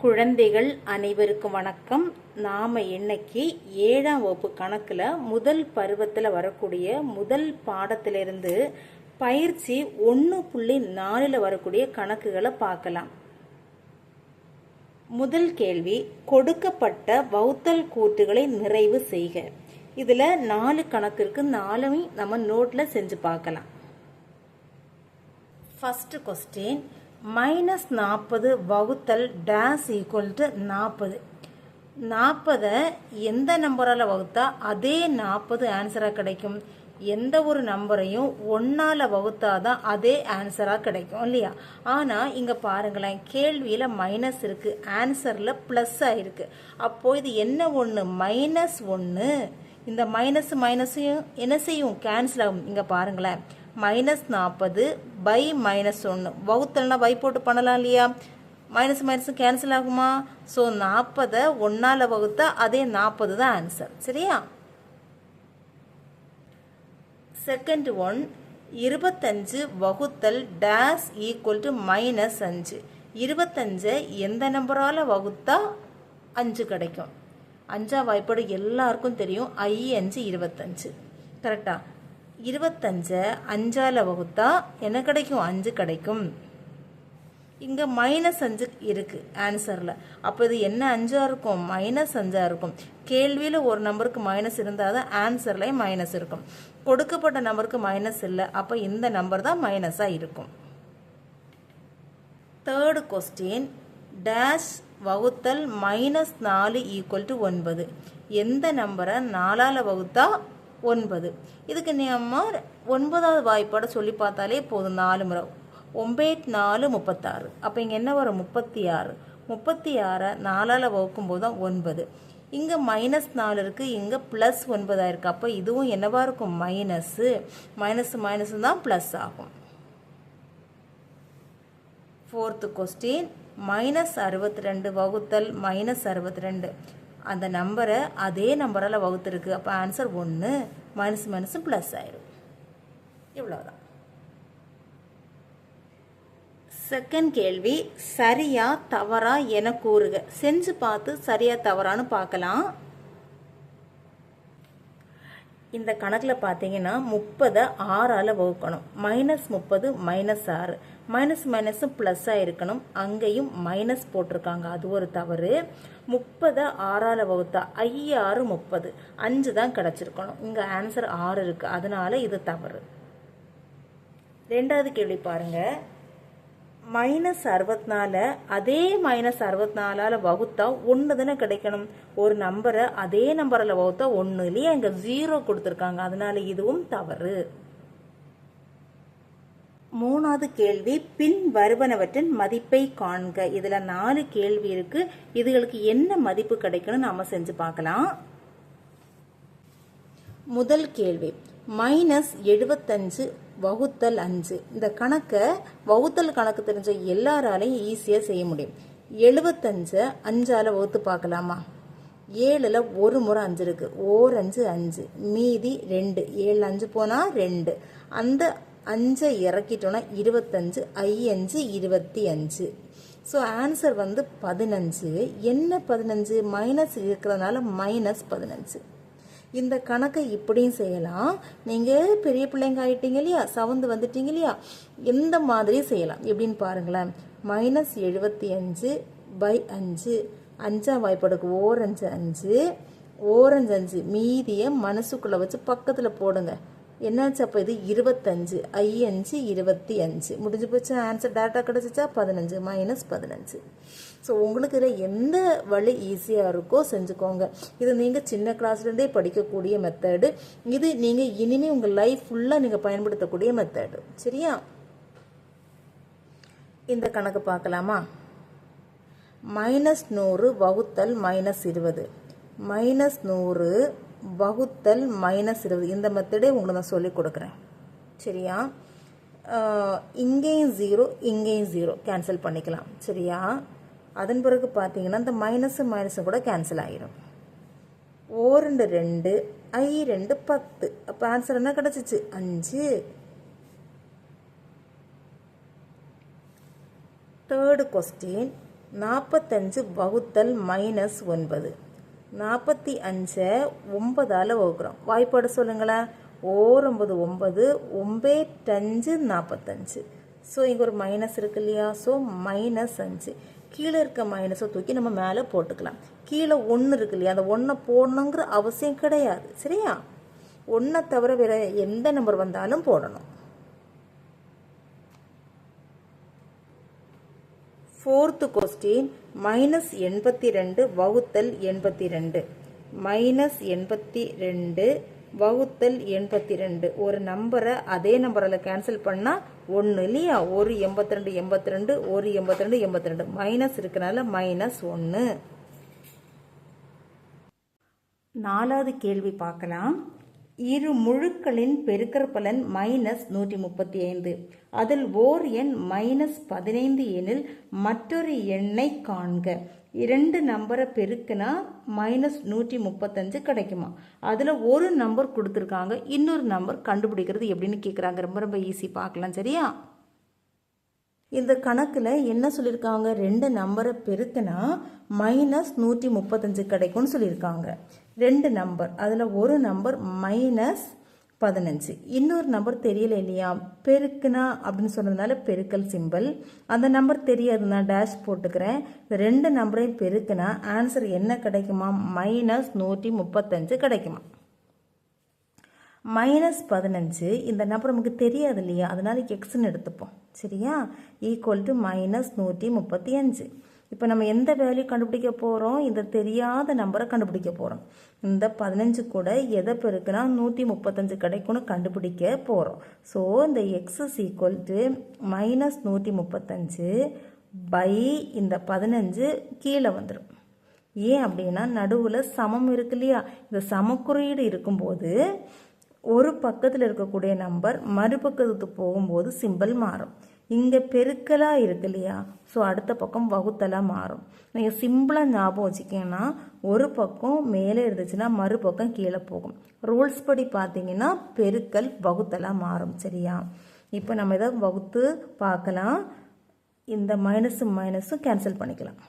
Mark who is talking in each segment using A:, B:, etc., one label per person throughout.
A: குழந்தைகள் அனைவருக்கும் வணக்கம். நாம இன்னைக்கு 7ஆம் வகுப்பு கணக்குல முதல் பருவத்தில் வரக்கூடிய முதல் பாடத்திலிருந்து பயிற்சி 1.4 வரக்கூடிய கணக்குகளை பார்க்கலாம். முதல் கேள்வி, கொடுக்கப்பட்ட வகுத்தல் கூற்றுகளை நிறைவு செய்க. இதுல 4 கணக்கு இருக்கு. 4 நம்ம நோட்ல செஞ்சு பார்க்கலாம். ஃபர்ஸ்ட் கொஸ்டின், -40 வகுத்தல் டேஸ் ஈக்குவல் டு 40. 40 எந்த நம்பரால் வகுத்தா அதே 40 ஆன்சராக கிடைக்கும்? எந்த ஒரு நம்பரையும் 1ஆல் வகுத்தாதான் அதே ஆன்சராக கிடைக்கும் இல்லையா? ஆனால் இங்கே பாருங்களேன், கேள்வியில் மைனஸ் இருக்கு, ஆன்சரில் ப்ளஸ் ஆயிருக்கு. அப்போ இது என்ன ஒன்று? -1. இந்த மைனஸையும் என்ன செய்யும்? கேன்சல் ஆகும். இங்கே பாருங்களேன், -40 பை -1 வகுத்தல்னா பை போட்டு பண்ணலாம் இல்லையா? மைனஸ் கேன்சல் ஆகுமா? ஸோ 40 1ஆல் வகுத்தா அதே 40 தான் ஆன்சர். சரியா? செகண்ட் ஒன், 25 வகுத்தல் டேஸ் ஈக்குவல் டு -5. 25 எந்த நம்பரால் வகுத்தா 5 கிடைக்கும்? 5ஆம் வாய்ப்பாடு எல்லாருக்கும் தெரியும், 5 25. கரெக்டா? 25 5ஆல் வகுத்தா என்ன கிடைக்கும்? 5 கிடைக்கும். இங்கே -5 இருக்கு ஆன்சரில். அப்போ இது என்ன 5ஆக இருக்கும்? -5ஆக இருக்கும். கேள்வியில் ஒரு நம்பருக்கு மைனஸ் இருந்தால் தான் ஆன்சர்லேயும் மைனஸ் இருக்கும். கொடுக்கப்பட்ட நம்பருக்கு மைனஸ் இல்லை, அப்போ இந்த நம்பர் தான் மைனஸாக இருக்கும். தேர்டு கொஸ்டின், டேஷ் வகுத்தல் -4 ஈக்குவல் டு 9. எந்த நம்பரை 4ஆல் வகுத்தா 9? இதுக்கு நம்ம 9ஆவது வாய்ப்பாடை சொல்லி பார்த்தாலே போதும். 4 முறை 9 4 36. அப்போ இங்கே என்ன வரும்? 36. 36 4ஆல் வகுக்கும் போது தான் 9. இங்கே -4 இருக்குது, இங்கே +9 இருக்குது. அப்போ இதுவும் என்னவா இருக்கும்? மைனஸ் தான் ப்ளஸ் ஆகும். ஃபோர்த்து கொஸ்டின், -62 வகுத்தல் -62. அந்த நம்பரை அதே நம்பரால் வகுத்துருக்கு. அப்போ ஆன்சர் 1. மைனஸ் ப்ளஸ் ஆயிடும். இவ்வளோதான். செகண்ட் கேள்வி, சரியா தவறா என கூறுக. செஞ்சு பார்த்து சரியா தவறான்னு பார்க்கலாம். இந்த கணக்கில் பார்த்தீங்கன்னா 30 6ஆல் வகுக்கணும். -30 -6. மைனஸும் ப்ளஸ்ஸாக இருக்கணும். அங்கேயும் மைனஸ் போட்டிருக்காங்க, அது ஒரு தவறு. 30 6ஆல் வகுத்தா 6 30, 5 தான் கிடச்சிருக்கணும். இங்கே ஆன்சர் 6 இருக்கு, அதனால இது தவறு. ரெண்டாவது கேள்வி பாருங்க, -64 அதே -64ஆல் வகுத்தா 1 தானே கிடைக்கணும். ஒரு நம்பரை அதே நம்பரால் வகுத்தா 1 இல்லையா? இங்கே 0 கொடுத்துருக்காங்க, அதனால இதுவும் தவறு. மூணாவது கேள்வி, பின் வருவனவற்றின் மதிப்பை காண்க. இதுல 4 கேள்வி இருக்கு. இதுகளுக்கு என்ன மதிப்பு கிடைக்கணும் நாம செஞ்சு பார்க்கலாம். முதல் கேள்வி, -75 வகுத்தல் 5. இந்த கணக்கை வகுத்தல் கணக்கு தெரிஞ்ச எல்லாராலையும் ஈஸியாக செய்ய முடியும். 75 5ஆல் வகுத்து பார்க்கலாமா? 7ல் ஒரு முறை 5 இருக்கு, ஓர் 5 5, மீதி 2, 7 5 போனால் 2. அந்த 5 இறக்கிட்டோன்னா 25, 5 25. ஸோ ஆன்சர் வந்து 15. என்ன 15? மைனஸ் இருக்கிறதுனால -15. இந்த கணக்கை இப்படியும் செய்யலாம். நீங்கள் பெரிய பிள்ளைங்க ஆகிட்டீங்க இல்லையா, சவுந்து வந்துட்டீங்க இல்லையா, இந்த மாதிரி செய்யலாம். எப்படின்னு பாருங்களேன், -75 பை 5. 5ஆம் வாய்ப்பாடுக்கு ஓர் 5 5, ஓர் 5 மீதியை மனசுக்குள்ளே வச்சு பக்கத்தில் போடுங்க. என்னாச்சு? அப்போ இது 25, 5 25 முடிஞ்சு போச்சு. ஆன்சர் டேரக்டாக கிடச்சிச்சா? 15 -15. ஸோ உங்களுக்கு இதில் எந்த வழி ஈஸியாக இருக்கோ செஞ்சுக்கோங்க. இது நீங்கள் சின்ன கிளாஸ்லேருந்தே படிக்கக்கூடிய மெத்தடு. இது நீங்கள் இனிமேல் உங்கள் லைஃப் ஃபுல்லாக நீங்கள் பயன்படுத்தக்கூடிய மெத்தடு. சரியா? இந்த கணக்கு பார்க்கலாமா? -100 வகுத்தல் -20. -100 வகுத்தல் -20. இந்த மெத்தடே உங்களுக்கு நான் சொல்லி கொடுக்குறேன். சரியா? இங்கேயும் 0 இங்கேயும் 0 கேன்சல் பண்ணிக்கலாம். சரியா? அதன் பிறகு பார்த்தீங்கன்னா இந்த மைனஸும் கூட கேன்சல் ஆகிடும். ஓர் 2 ஐ 2 10. அப்போ ஆன்சர் என்ன கிடச்சிச்சு? 5. தேர்டு கொஸ்டின், 45 வகுத்தல் -9. 45 9ஆல் வகுக்கிறோம். வாய்ப்பாடு சொல்லுங்களேன். 9 9 9 45. ஸோ இங்கே ஒரு மைனஸ் இருக்கு இல்லையா? ஸோ -5. கீழே இருக்க மைனஸை தூக்கி நம்ம மேலே போட்டுக்கலாம். கீழே 1 இருக்கு இல்லையா? அந்த 1 போடணுங்கிற அவசியம் கிடையாது. சரியா? 1 தவிர வேற எந்த நம்பர் வந்தாலும் போடணும். 4th question -82 வகுத்தல் 82. -82 வகுத்தல் 82. ஒரு நம்பரை அதே நம்பரில் கேன்சல் பண்ணால் 1 இல்லையா? ஒரு 82 82 ஒரு 82 82 மைனஸ் இருக்கனால -1. 4வது கேள்வி பார்க்கலாம். இரு முழுக்களின் பெருக்கற்பலன் -135. அதில் ஓர் எண் -15 எனில் மற்றொரு எண்ணை காண்க. 2 நம்பரை பெருக்கினா -135 கிடைக்குமா? அதில் ஒரு நம்பர் கொடுத்துருக்காங்க, இன்னொரு நம்பர் கண்டுபிடிக்கிறது எப்படின்னு கேட்குறாங்க. ரொம்ப ரொம்ப ஈஸி, பார்க்கலாம். சரியா? இந்த கணக்கில் என்ன சொல்லியிருக்காங்க? 2 நம்பரை பெருக்கினா -135 கிடைக்கும்னு சொல்லியிருக்காங்க. 2 நம்பர், அதில் ஒரு நம்பர் -15, இன்னொரு நம்பர் தெரியல இல்லையா? பெருக்குனா அப்படின்னு சொன்னதுனால பெருக்கல் சிம்பிள். அந்த நம்பர் தெரியாது, நான் டேஷ் போட்டுக்கிறேன். 2 நம்பரையும் பெருக்குனா ஆன்சர் என்ன கிடைக்குமா? -135 கிடைக்குமா? -15 இந்த நம்பர் நமக்கு தெரியாது இல்லையா? அதனால எக்ஸ்ன்னு எடுத்துப்போம். சரியா? Equal to -135. இப்போ நம்ம எந்த வேல்யூ கண்டுபிடிக்க போகிறோம்? இந்த தெரியாத நம்பரை கண்டுபிடிக்க போகிறோம். இந்த 15 கூட எதை பெருக்குனா 135 கிடைக்கும்னு கண்டுபிடிக்க போகிறோம். ஸோ இந்த X is equal to -135 by இந்த 15 கீழே வந்துடும். ஏன் அப்படின்னா நடுவில் சமம் இருக்கு இல்லையா? இந்த சமக்குறியீடு இருக்கும்போது ஒரு பக்கத்தில் இருக்கக்கூடிய நம்பர் மறுபக்கத்துக்கு போகும்போது சிம்பிள் மாறும். இங்கே பெருக்கலாக இருக்கு இல்லையா? ஸோ அடுத்த பக்கம் வகுத்தலாக மாறும். நீங்கள் சிம்பிளாக ஞாபகம் வச்சுக்கிங்கன்னா ஒரு பக்கம் மேலே இருந்துச்சுன்னா மறுபக்கம் கீழே போகும். ரூல்ஸ் படி பார்த்தீங்கன்னா பெருக்கல் வகுத்தலாக மாறும். சரியா? இப்போ நம்ம இதை வகுத்து பார்க்கலாம். இந்த மைனஸும் மைனஸும் கேன்சல் பண்ணிக்கலாம்.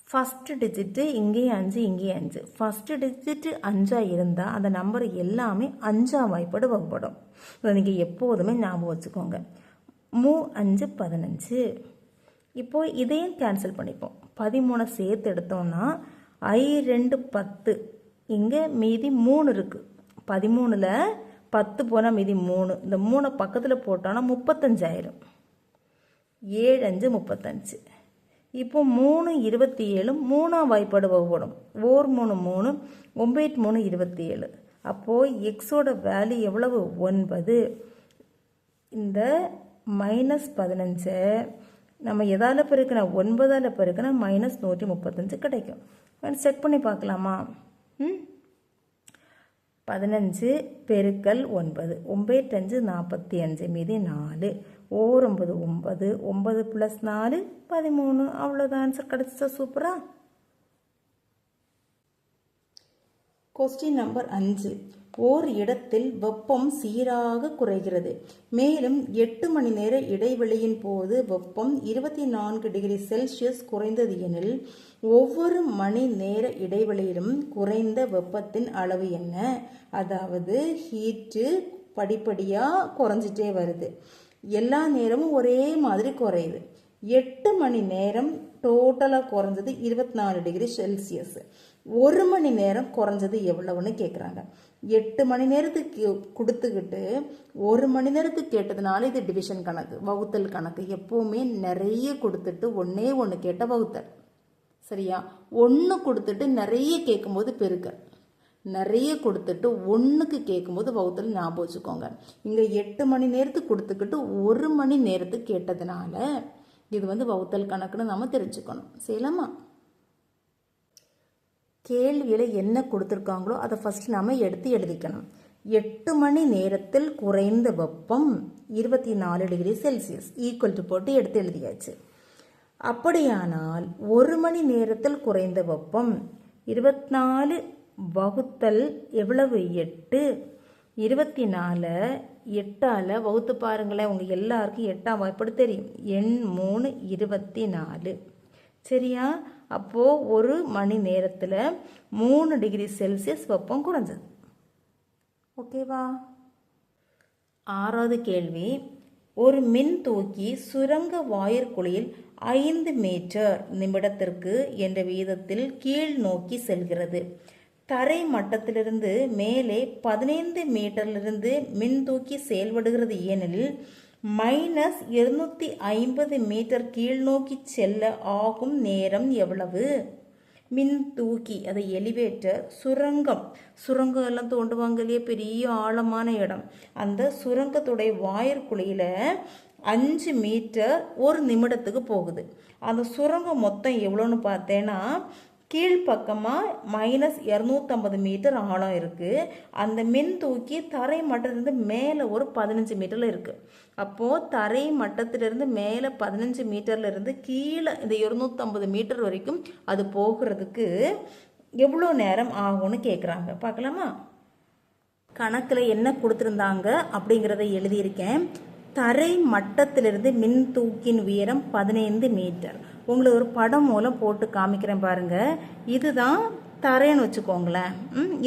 A: ஃபஸ்ட்டு டிஜிட்டு இங்கேயும் 5 இங்கேயும் 5. ஃபஸ்ட்டு டிஜிட்டு 5 இருந்தால் அந்த நம்பர் எல்லாமே 5ஆம் வாய்ப்பாடு வகுப்படும். இதை நீங்கள் எப்போதுமே ஞாபகம் வச்சுக்கோங்க. 5 15. இப்போது இதையும் கேன்சல் பண்ணிப்போம். 13 சேர்த்து எடுத்தோம்னா 2 10. இங்கே மீதி 3 இருக்குது. 13ல் 10 போனால் மீதி 3. இந்த 3 பக்கத்தில் போட்டோன்னா 35 ஆயிரும். 7 5 35. இப்போ 3 27 3ஆம் வாய்ப்பாடு வகுப்படும். 4 3 3 9 3 27. அப்போது எக்ஸோட வேல்யூ எவ்வளவு? 9. இந்த -15 நம்ம எதால் பெருக்கினா 9ஆல் பெருக்கினா -135 கிடைக்கும். செக் பண்ணி பார்க்கலாமா? 15 பெருக்கல் 9 9 5 45 மீதி 4. 9 9 9 + 4 13. அவ்வளோதான் ஆன்சர் கிடைச்சா. சூப்பரா? Question number 5. ஓர் இடத்தில் வெப்பம் சீராக குறைகிறது. மேலும் 8 மணி நேர இடைவெளியின் போது வெப்பம் 24 டிகிரி செல்சியஸ் குறைந்தது எனில் ஒவ்வொரு மணி நேர இடைவெளியிலும் குறைந்த வெப்பத்தின் அளவு என்ன? அதாவது ஹீட்டு படிப்படியாக குறைஞ்சிட்டே வருது. எல்லா நேரமும் ஒரே மாதிரி குறையுது. 8 மணி நேரம் டோட்டலாக குறைஞ்சது 24 டிகிரி செல்சியஸ். 1 மணி நேரம் குறைஞ்சது எவ்வளவுன்னு கேட்குறாங்க. 8 மணி நேரத்துக்கு கொடுத்துக்கிட்டு 1 மணி நேரத்துக்கு கேட்டதுனால இது டிவிஷன் கணக்கு, வகுத்தல் கணக்கு. எப்போவுமே நிறைய கொடுத்துட்டு ஒன்னே ஒன்று கேட்ட வகுத்தல். சரியா? 1 கொடுத்துட்டு நிறைய கேட்கும்போது பெருக்கல், நிறைய கொடுத்துட்டு 1க்கு கேட்கும்போது வகுத்தல். ஞாபகம் வச்சுக்கோங்க. இங்கே 8 மணி நேரத்துக்கு கொடுத்துக்கிட்டு 1 மணி நேரத்துக்கு கேட்டதுனால இது வகுத்தல் கணக்குன்னு நம்ம தெரிஞ்சுக்கணும். செய்யலாமா? கேள்வியில் என்ன கொடுத்துருக்காங்களோ அதை ஃபஸ்ட் நாம் எடுத்து எழுதிக்கணும். 8 மணி நேரத்தில் குறைந்த வெப்பம் 24 டிகிரி செல்சியஸ் ஈக்குவல் டு போட்டு எடுத்து எழுதியாச்சு. அப்படியானால் 1 மணி நேரத்தில் குறைந்த வெப்பம் 24 வகுத்தல் எவ்வளவு? 8. 24 8ஆல் வகுத்து பாருங்களேன். உங்கள் எல்லாருக்கும் 8ஆம் வாய்ப்பாடு தெரியும். எண் 3 24. சரியா? அப்போது ஒரு மணி நேரத்தில் 3 டிகிரி செல்சியஸ் வெப்பம் குறைஞ்சது. ஓகேவா? 6வது கேள்வி, ஒரு மின் தூக்கி சுரங்க வாயிற்குழியில் 5 மீட்டர் நிமிடத்திற்கு என்ற வீதத்தில் கீழ் நோக்கி செல்கிறது. தரை மட்டத்திலிருந்து மேலே 15 மீட்டரிலிருந்து மின் தூக்கி செயல்படுகிறது. ஏனெனில் -250 மீட்டர் கீழ் நோக்கி செல்ல ஆகும் நேரம் எவ்வளவு? மின் தூக்கி, அதை எலிவேட்டர், சுரங்கம் எல்லாம் தோண்டுவாங்க இல்லையா, பெரிய ஆழமான இடம், அந்த சுரங்கத்துடைய வாயிற்குழியில் 5 மீட்டர் ஒரு நிமிடத்துக்கு போகுது. அந்த சுரங்கம் மொத்தம் எவ்வளோன்னு பார்த்தேன்னா கீழ்ப்பக்கமாக -250 மீட்டர் ஆழம் இருக்குது. அந்த மின் தூக்கி தரை மட்டத்திலிருந்து மேலே ஒரு 15 மீட்டரில் இருக்குது. அப்போது தரை மட்டத்திலிருந்து மேலே 15 மீட்டரில் இருந்து கீழே இந்த 250 மீட்டர் வரைக்கும் அது போகிறதுக்கு எவ்வளோ நேரம் ஆகும்னு கேட்குறாங்க. பார்க்கலாமா? கணக்கில் என்ன கொடுத்துருந்தாங்க அப்படிங்கிறத எழுதியிருக்கேன். தரை மட்டத்திலிருந்து மின் தூக்கின் உயரம் 15 மீட்டர். உங்களுக்கு ஒரு படம் மூலம் போட்டு காமிக்கிறேன் பாருங்க. இதுதான் தரைன்னு வச்சுக்கோங்களேன்.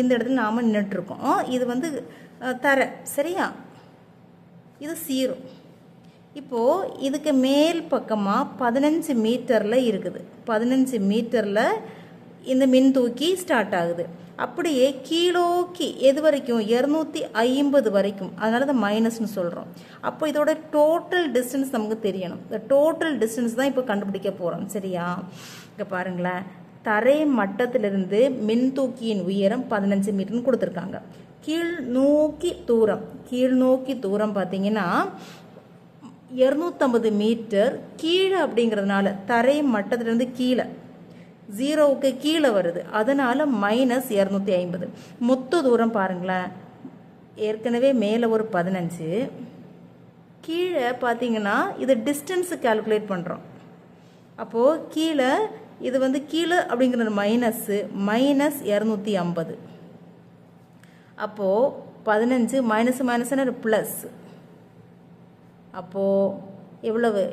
A: இந்த இடத்துல நாம் நின்றுட்டுருக்கோம். இது வந்து தரை, சரியா? இது 0. இப்போது இதுக்கு மேல் பக்கமாக 15 மீட்டரில் இருக்குது. 15 மீட்டரில் இந்த மின் தூக்கி ஸ்டார்ட் ஆகுது. அப்படியே கீழோக்கி எது வரைக்கும்? 250 வரைக்கும். அதனால தான் மைனஸ்னு சொல்கிறோம். அப்போ இதோட டோட்டல் டிஸ்டன்ஸ் நமக்கு தெரியணும். இந்த டோட்டல் டிஸ்டன்ஸ் தான் இப்போ கண்டுபிடிக்க போகிறோம். சரியா? இங்கே பாருங்களேன், தரை மட்டத்திலிருந்து மின் தூக்கியின் உயரம் 15 மீட்டர்னு கொடுத்துருக்காங்க. கீழ் நோக்கி தூரம் பார்த்தீங்கன்னா 250 மீட்டர் கீழே அப்படிங்கிறதுனால தரை மட்டத்திலிருந்து கீழே 0க்கு கீழே வருது. அதனால் -250. மொத்த தூரம் பாருங்களேன், ஏற்கனவே மேலே ஒரு 15, கீழே பார்த்தீங்கன்னா இது டிஸ்டன்ஸு கால்குலேட் பண்ணுறோம். அப்போது கீழே இது வந்து கீழே அப்படிங்கிறது -250. அப்போது 15 மைனஸ் ப்ளஸ். அப்போது எவ்வளவு?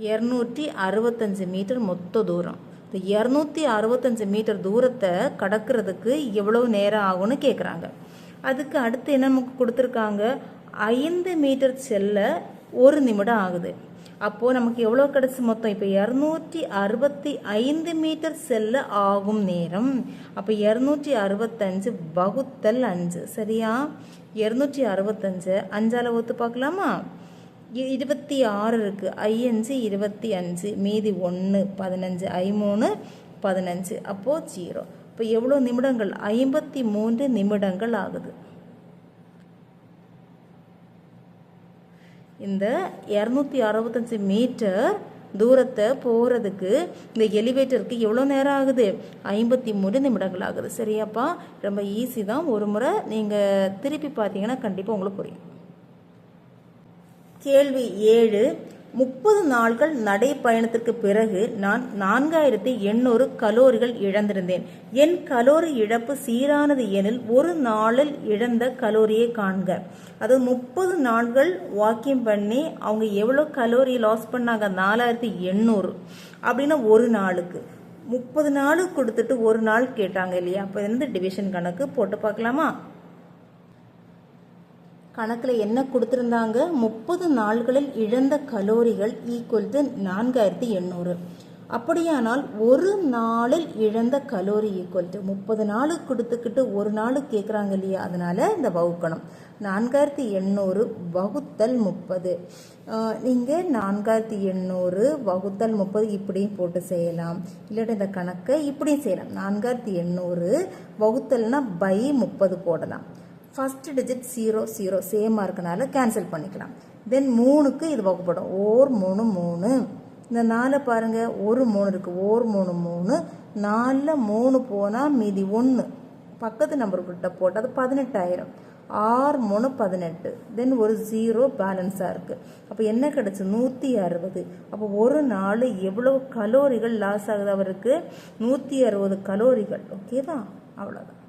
A: 265 மீட்டர் மொத்த தூரம். இந்த 265 மீட்டர் தூரத்தை கடக்கிறதுக்கு எவ்வளவு நேரம் ஆகும்னு கேட்குறாங்க. அதுக்கு அடுத்து என்ன நமக்கு கொடுத்துருக்காங்க? 5 மீட்டர் செல்ல 1 நிமிடம் ஆகுது. அப்போது நமக்கு எவ்வளோ கிடச்சி மொத்தம்? இப்போ 265 மீட்டர் செல்ல ஆகும் நேரம். அப்போ 265 வகுத்தல் 5. சரியா? 265 5ஆல் வகுத்து பார்க்கலாமா? 26 இருக்குது. 5 25, மீதி 1 15, 3 15. அப்போது 0. இப்போ எவ்வளோ நிமிடங்கள்? 53 நிமிடங்கள் ஆகுது. இந்த 265 மீட்டர் தூரத்தை போகிறதுக்கு இந்த எலிவேட்டருக்கு எவ்வளோ நேரம் ஆகுது? 53 நிமிடங்கள் ஆகுது. சரியாப்பா? ரொம்ப ஈஸி தான். ஒரு முறை நீங்கள் திருப்பி பார்த்தீங்கன்னா கண்டிப்பாக உங்களுக்கு புரியும். கேள்வி 7, 30 நாட்கள் நடைப்பயணத்திற்கு பிறகு நான் 4800 கலோரிகள் இழந்திருந்தேன். என் கலோரி இழப்பு சீரானது எனில் ஒரு நாளில் இழந்த கலோரியை காண்க. அதாவது 30 நாட்கள் வாக்கிங் பண்ணி அவங்க எவ்வளோ கலோரி லாஸ் பண்ணாங்க? 4800 அப்படின்னா ஒரு நாளுக்கு. 30 நாளுக்கு கொடுத்துட்டு ஒரு நாள் கேட்டாங்க இல்லையா? அப்போ இந்த டிவிஷன் கணக்கு போட்டு பார்க்கலாமா? கணக்கில் என்ன கொடுத்துருந்தாங்க? 30 நாள்களில் இழந்த கலோரிகள் ஈக்குவல் டு 4800. அப்படியானால் ஒரு நாளில் இழந்த கலோரி ஈக்குவல் டு 30 நாளுக்கு கொடுத்துக்கிட்டு ஒரு நாளுக்கு கேட்குறாங்க இல்லையா? அதனால் இந்த வகுக்கணும். 4800 வகுத்தல் 30. நீங்கள் 4800 வகுத்தல் 30 இப்படியும் போட்டு செய்யலாம். இல்லாட்டி இந்த கணக்கை இப்படியும் செய்யலாம். 4800 வகுத்தல்னா பை 30 போடலாம். ஃபஸ்ட் டிஜிட் 00 சேமாக இருக்கனால கேன்சல் பண்ணிக்கலாம். தென் 3க்கு இது வகுப்படும். ஓர் 3 3. இந்த 4 பாருங்கள், ஒரு 3 இருக்குது. ஓர் 3 3. 4ல் 3 போனால் மீதி 1 பக்கத்து நம்பர்கிட்ட போட்டால் அது 18000. 6 3 18. தென் ஒரு 0 பேலன்ஸாக இருக்குது. அப்போ என்ன கிடச்சி? 160. அப்போ ஒரு நாள் எவ்வளோ கலோரிகள் லாஸ் ஆகுது அவருக்கு? 160 கலோரிகள். ஓகேவா? அவ்வளோதான்.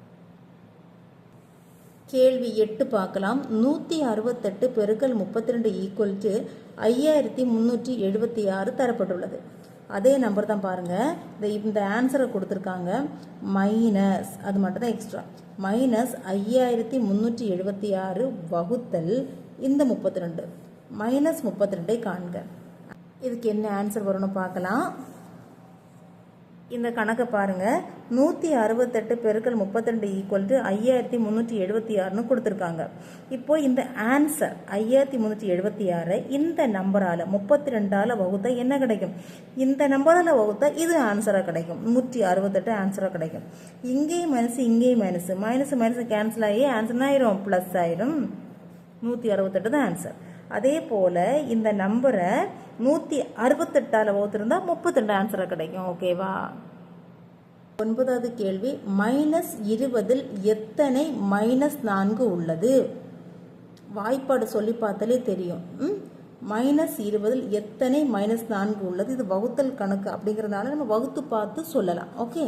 A: கேள்வி 8 பார்க்கலாம். 168 பெருக்கல் 32 ஈக்குவல் டு 5376 தரப்பட்டுள்ளது. அதே நம்பர் தான் பாருங்கள். இந்த ஆன்சரை கொடுத்துருக்காங்க. மைனஸ், அது மட்டும் தான் எக்ஸ்ட்ரா, மைனஸ் 5376 வகுத்தல் இந்த 32 மைனஸ் 32 காண்க. இதுக்கு என்ன ஆன்சர் வரும்னு பார்க்கலாம். இந்த கணக்கை பாருங்கள். 168 பெருக்கல் 32 ஈக்குவல் டு 5376ன்னு கொடுத்துருக்காங்க. இப்போ இந்த ஆன்சர் 5376 இந்த நம்பரால் 32ஆல் வகுத்தா என்ன கிடைக்கும்? இந்த நம்பரால் வகுத்தா இது ஆன்சராக கிடைக்கும். 168 ஆன்சராக கிடைக்கும். இங்கேயும் மைனஸ் இங்கேயும் மைனஸ், மைனஸ் மைனஸ் கேன்சல் ஆகி ஆன்சர் ஆயிரும், ப்ளஸ் ஆயிரும். 168 தான் ஆன்சர். அதே போல் இந்த நம்பரை 168ஆல் வகுத்திருந்தா 32 ஆன்சராக கிடைக்கும். ஓகேவா? 9வது கேள்வி. மைனஸ் 20 எத்தனை மைனஸ் 4 உள்ளது? வாய்ப்பாடு சொல்லி பார்த்தாலே தெரியும். மைனஸ் 20 எத்தனை மைனஸ் 4 உள்ளது? இது வகுத்தல் கணக்கு அப்படிங்கிறதுனால நம்ம வகுத்து பார்த்து சொல்லலாம். ஓகே,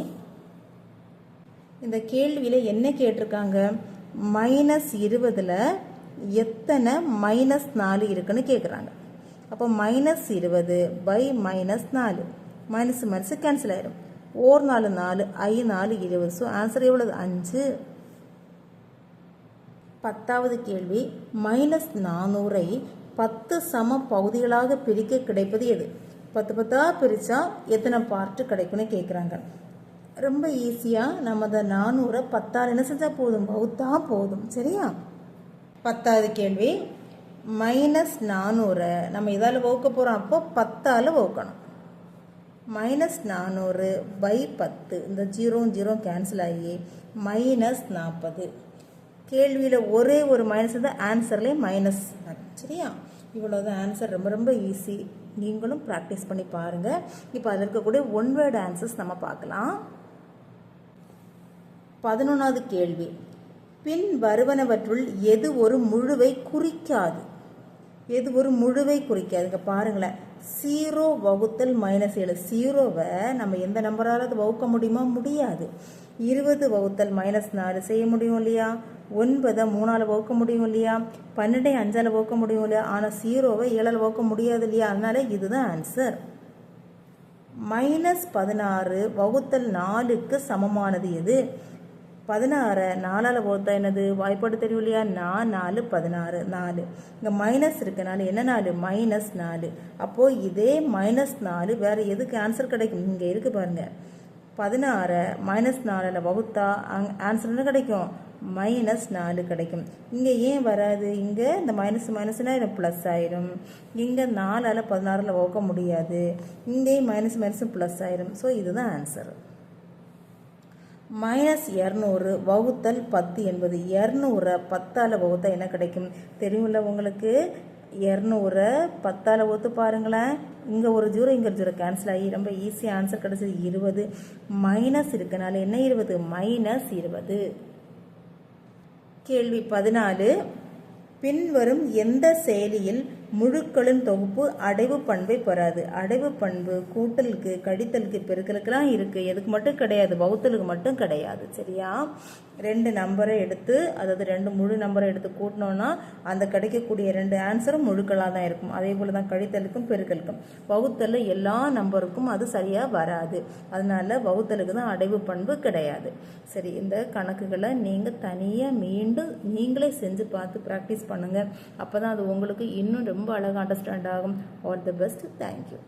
A: இந்த கேள்வியில் என்ன கேட்டிருக்காங்க? மைனஸ் 20ல் எத்தனை மைனஸ் 4 இருக்குன்னு கேட்குறாங்க. அப்போ minus 20 by minus 4, minus minus cancel ஆயிடும். Or 4 4, I 4 20. ஸோ ஆன்சர் எவ்வளவு? 5. 10வது கேள்வி. மைனஸ் 400ஐ 10 சம பகுதிகளாக பிரிக்க கிடைப்பது எது? 10 10ஆ பிரித்தா எத்தனை பார்ட்டு கிடைக்கும்னு கேட்குறாங்க. ரொம்ப ஈஸியாக நம்ம அந்த 400 10ஆல் என்ன செஞ்சால் போதும்? வகுத்தா போதும். சரியா? 10வது கேள்வி. மைனஸ் 400 நம்ம இதால் வகுக்க போகிறோம். அப்போ 10ஆல் வகுக்கணும். மைனஸ் 400 பை 10, இந்த 0 0 கேன்சல் ஆகி மைனஸ் 40. கேள்வியில் ஒரே ஒரு மைனஸ் தான், ஆன்சர்லேயே மைனஸ். சரியா? இவ்வளோதான் ஆன்சர். ரொம்ப ரொம்ப ஈஸி. நீங்களும் ப்ராக்டிஸ் பண்ணி பாருங்கள். இப்போ அதில் இருக்கக்கூடிய ஒன் வேர்டு ஆன்சர்ஸ் நம்ம பார்க்கலாம். 11வது கேள்வி. பின் வருவனவற்றுள் எது ஒரு முழுவை குறிக்காது? எது ஒரு முழுவை குறிக்காது? இங்கே பாருங்களேன். 0 வகுத்தல் மைனஸ் 7. 0வை நம்ம எந்த நம்பரால் வகுக்க முடியுமா? முடியாது. 20 வகுத்தல் மைனஸ் 4 செய்ய முடியும் இல்லையா? 9 3ஆல் வகுக்க முடியும் இல்லையா? 12 5ஆல் வகுக்க முடியும் இல்லையா? ஆனால் 0வை 7ஆல் வகுக்க முடியாது இல்லையா? அதனால இதுதான் ஆன்சர். மைனஸ் 16 வகுத்தல் 4க்கு சமமானது எது? 16 4ஆல் வகுத்தா என்னது? வாய்ப்பாடு தெரியும் இல்லையா? 4 16 4. இங்கே மைனஸ் இருக்கனால என்ன 4? மைனஸ் 4. அப்போது இதே மைனஸ் 4 வேறு எதுக்கு ஆன்சர் கிடைக்கும்? இங்கே இருக்குது பாருங்கள். 16 மைனஸ் 4ஆல் வகுத்தா ஆன்சர் என்ன கிடைக்கும்? மைனஸ் 4 கிடைக்கும். இங்கே ஏன் வராது? இங்கே இந்த மைனஸ் மைனஸ்னா ப்ளஸ் ஆயிரும். இங்கே 4ஆல் 16ஆல் வகுக்க முடியாது. இங்கேயும் மைனஸ் மைனஸும் ப்ளஸ் ஆயிரும். ஸோ இதுதான் ஆன்சர். மைனஸ் 200 வகுத்தல் 10 என்பது 200 10ஆல் வகுத்தா என்ன கிடைக்கும்? தெரியுமில்ல உங்களுக்கு? 200 10ஆல் வகுத்து பாருங்களேன். இங்கே ஒரு 0 இங்கே ஒரு 0 கேன்சல் ஆகி ரொம்ப ஈஸியாக ஆன்சர் கிடைச்சது 20. மைனஸ் இருக்கனால என்ன 20? மைனஸ் 20. கேள்வி 14. பின்வரும் எந்த செயலியில் முழுக்களின் தொகுப்பு அடைவு பண்பை பெறாது? அடைவு பண்பு கூட்டலுக்கு, கழித்தலுக்கு, பெருக்கலுக்கெல்லாம் இருக்குது. எதுக்கு மட்டும் கிடையாது? வகுத்தலுக்கு மட்டும் கிடையாது. சரியா? 2 நம்பரை எடுத்து, அதாவது 2 முழு நம்பரை எடுத்து கூட்டினோன்னா அந்த கிடைக்கக்கூடிய 2 ஆன்சரும் முழுக்களாக தான் இருக்கும். அதே போல் தான் கழித்தலுக்கும் பெருக்கலுக்கும். வகுத்தலில் எல்லா நம்பருக்கும் அது சரியாக வராது. அதனால வகுத்தலுக்கு தான் அடைவு பண்பு கிடையாது. சரி, இந்த கணக்குகளை நீங்கள் தனியாக மீண்டும் நீங்களே செஞ்சு பார்த்து ப்ராக்டிஸ் பண்ணுங்கள். அப்போ தான் அது உங்களுக்கு இன்னும் ரொம்ப அழகாக அண்டர்ஸ்டாண்ட் ஆகும். All the best. தேங்க்யூ.